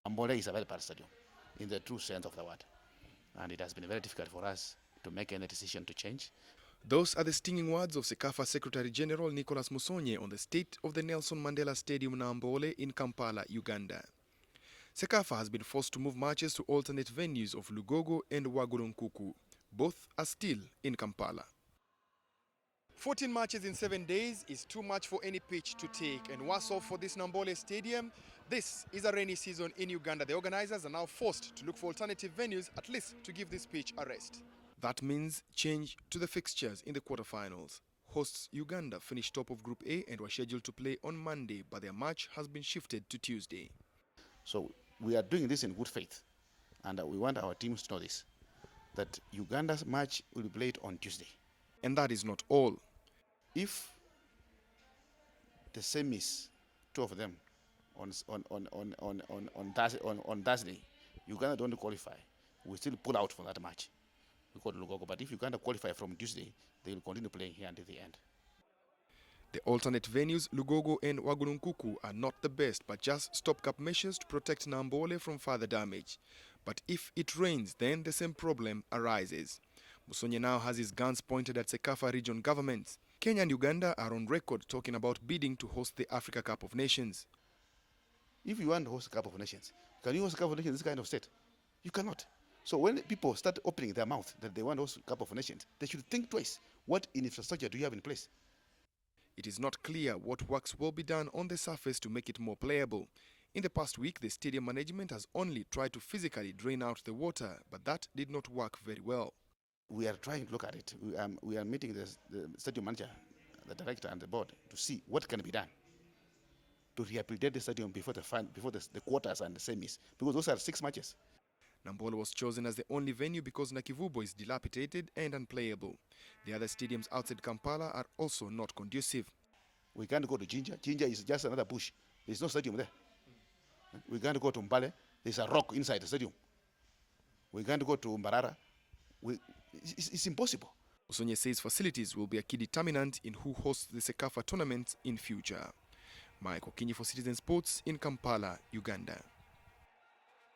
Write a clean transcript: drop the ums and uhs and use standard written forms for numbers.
Namboole is a very bad stadium in the true sense of the word. And it has been very difficult for us to make any decision to change. Those are the stinging words of Cecafa Secretary General Nicholas Musonye on the state of the Nelson Mandela Stadium Namboole in Kampala, Uganda. Cecafa has been forced to move matches to alternate venues of Lugogo and Wagulunkuku. Both are still in Kampala. 14 matches in 7 days is too much for any pitch to take, and worse off for this Namboole Stadium. This is a rainy season in Uganda. The organizers are now forced to look for alternative venues, at least to give this pitch a rest. That means change to the fixtures in the quarterfinals. Hosts Uganda finished top of Group A and were scheduled to play on Monday, but their match has been shifted to Tuesday. So we are doing this in good faith, and we want our teams to know this, that Uganda's match will be played on Tuesday. And that is not all. If the semis, two of them, on Thursday, Uganda don't qualify, we still pull out for that match. We go to Lugogo. But if Uganda qualify from Tuesday, they will continue playing here until the end. The alternate venues, Lugogo and Wagulunkuku, are not the best, but just stopgap measures to protect Namboole from further damage. But if it rains, then the same problem arises. Musonye now has his guns pointed at Cecafa region governments. Kenya and Uganda are on record talking about bidding to host the Africa Cup of Nations. If you want to host a Cup of Nations, can you host a Cup of Nations in this kind of state? You cannot. So when people start opening their mouth that they want to host a Cup of Nations, they should think twice. What infrastructure do you have in place? It is not clear what works will be done on the surface to make it more playable. In the past week, the stadium management has only tried to physically drain out the water, but that did not work very well. We are trying to look at it. We are meeting the stadium manager, the director, and the board to see what can be done to rehabilitate the stadium before the quarters and the semis, because those are 6 matches. Namboole was chosen as the only venue because Nakivubo is dilapidated and unplayable. The other stadiums outside Kampala are also not conducive. We can't go to Jinja. Jinja is just another bush. There's no stadium there. We can't go to Mbale. There's a rock inside the stadium. We can't go to Mbarara. It's impossible. Musonye says facilities will be a key determinant in who hosts the Cecafa tournament in future. Michael Kinyi for Citizen Sports in Kampala, Uganda.